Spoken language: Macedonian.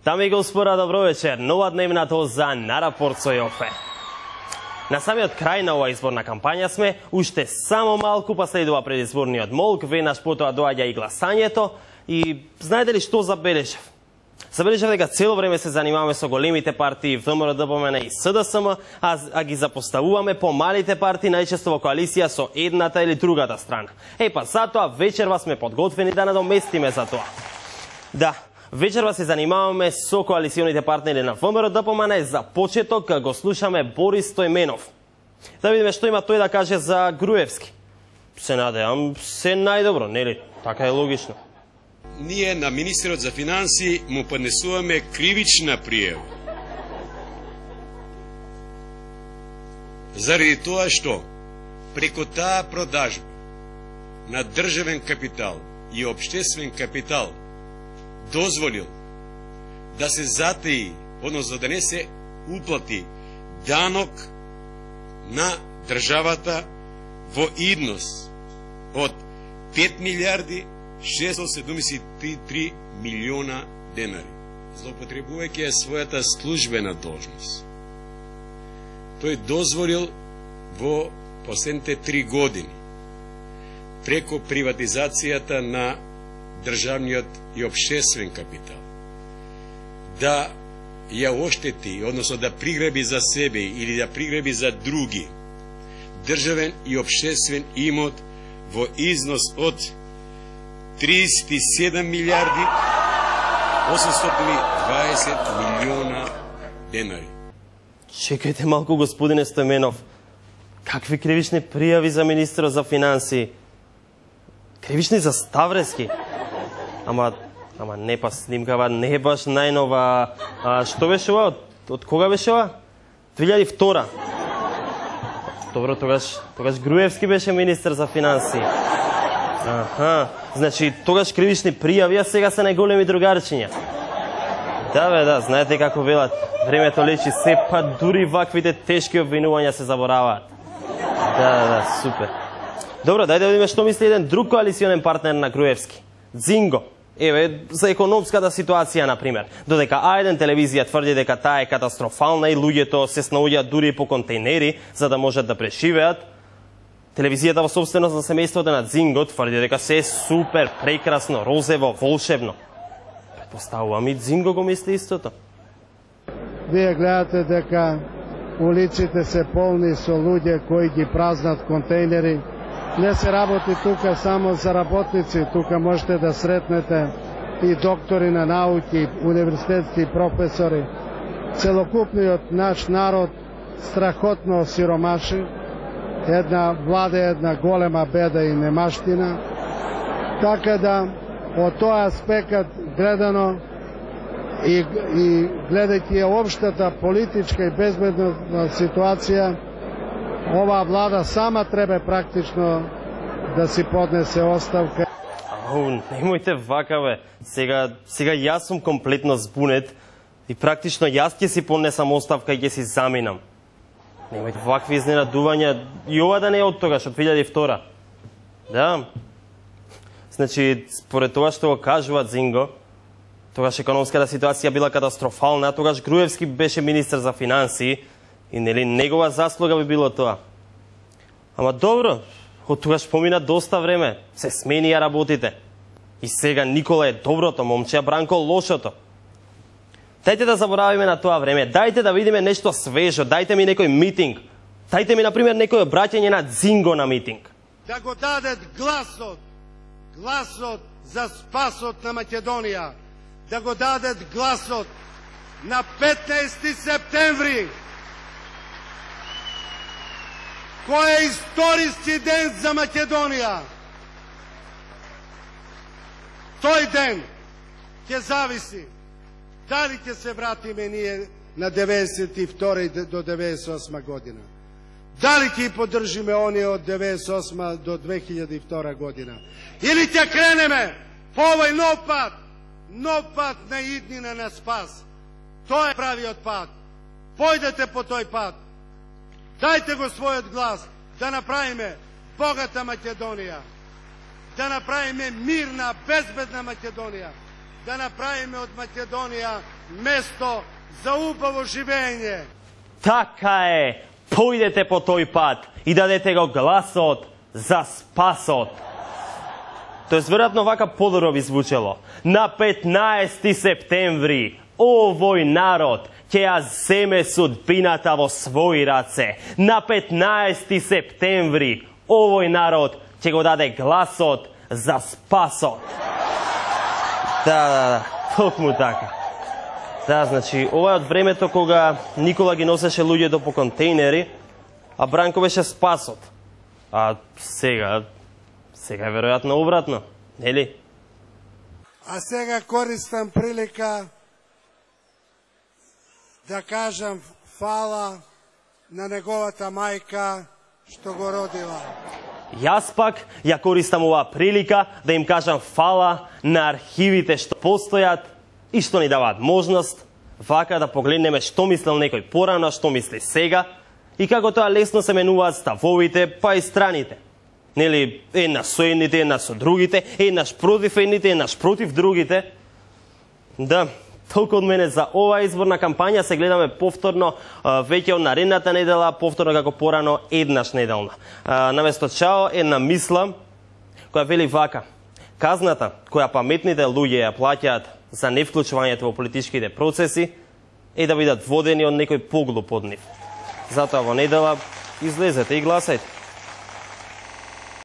Дами и господа, добро вечер. Нова дневна доза на Рапорт со Јофе. На самиот крај на оваа изборна кампања сме, уште само малку па следува предизборниот молк, веднаш потоа доаѓа и гласањето и знаете ли што забележав? Забележав дека цело време се занимаваме со големите партии ВМРО, ДПМН и СДСМ, а ги запоставуваме помалите партии најчесто во коалиција со едната или другата страна. Па затоа вечерва сме подготвени да надоместиме за тоа. Да, вечерва се занимаваме со коалиционите партнери на ВМРО, ДПМН. За почеток го слушаме Борис Стојменов. Да видиме што има тој да каже за Груевски. Се надевам се најдобро, нели? Така е логично. Ние на министерот за финанси му поднесуваме кривична пријава. Заради тоа што преку таа продажба на државен капитал и општествен капитал дозволил да се затаи, односно да не се уплати данок на државата во иднос од 5 милиарди 673 милиона денари, злоупотребувајќи својата службена должност. Тој дозволил во последните 3 години преку приватизацијата на државниот и општествен капитал да ја оштети, односно да приграби за себе или да приграби за други државен и општествен имот во износ од 37 милиарди 820 милиона денари. Чекајте малку, господине Стојменов. Какви кривични пријави за министерот за финанси? Кривични за Ставрески? Ама не па снимкава не е баш најнова. Што беше ова? Од кога беше ова? 2002. Добро, тогаш Груевски беше министер за финанси. Аха, значи тогаш кривични пријави, а сега се најголеми другарчиња. Да бе, да, знаете како велат, времето лечи се, па дури ваквите тешки обвинувања се забораваат. Да, супер. Добро, дајде да видиме што мисли еден друг коалиционен партнер на Груевски. Дзинго. Еве, за економската ситуација, например. Додека А1 телевизија тврди дека таа е катастрофална и луѓето се снаоѓаат дури по контейнери за да можат да преживеат, телевизијата во собственост на семејството на Дзинго тврди дека се е супер, прекрасно, розево, волшебно. Предпоставувам и Дзинго го мисли истото. Вие гледате дека улиците се полни со луѓе кои ги празнат контейнери. Не се работи тука само за работници, тука можете да сретнете и доктори на науки, универзитетски професори. Целокупниот наш народ страхотно сиромаши. Владе една голема беда и немаштина. Така да, од тој аспект гледано и гледајќи општата политичка и безбедна ситуација, оваа влада сама треба практично да си поднесе оставка. Немојте вака, бе. Сега јас сум комплетно збунет и практично јас ќе си поднесам оставка и ќе си заминам. Немојте вакви изненадувања. И ова да не е од тогаш, од 2002. Да. Значи, според тоа што го кажува Дзинго, тогаш економската ситуација била катастрофална, тогаш Груевски беше министер за финанси и нели негова заслуга би било тоа. Ама добро, од тогаш помина доста време, се сменија работите. И сега Никола е доброто момче, а Бранко лошото. Дајте да заборавиме на тоа време, дајте да видиме нешто свежо, дајте ми некој митинг. Дајте ми, например, некој обраќање на Дзинго на митинг. Да го дадат гласот за спасот на Македонија. Да го дадат гласот на 15 септември, кој е историски ден за Македонија. Тој ден ќе зависи дали ќе се вратиме ние на 92 до 98 година. Дали ќе поддржиме оние од 98 до 2002 година. Или ќе кренеме по овој нов пат на иднина на спас. Тоа е правиот пат. Појдете по тој пат. Дајте го својот глас да направиме богата Македонија. Да направиме мирна, безбедна Македонија. да направиме од Македонија место за убаво живење. Така е, појдете по тој пат и дадете го гласот за спасот. Тоест, веројатно вака подобро би звучело. На 15 септември овој народ ќе ја земе судбината во своји раце. На 15 септември овој народ ќе го даде гласот за спасот. Да, токму така. Да, значи, ова е од времето кога Никола ги носеше луѓето по контейнери, а Бранко беше спасот. А сега е веројатно обратно, нели? А сега користам прилика да кажам фала на неговата мајка што го родила. Јас пак ја користам оваа прилика да им кажам фала на архивите што постојат и што ни даваат можност вака да погледнеме што мислел некој порано, што мисли сега и како тоа лесно се менуваат ставовите, па и страните. Нели, еднаш со едните, еднаш со другите, еднаш против едните, еднаш против другите. Да, толку од мене за оваа изборна кампања. Се гледаме повторно веќе од наредната недела, повторно како порано еднаш неделно. Наместо чао, една мисла која вели вака: казната која паметните луѓе ја плаќаат за невклучувањето во политичките процеси е да бидат водени од некој поглуп од нив. Затоа во недела излезете и гласајте.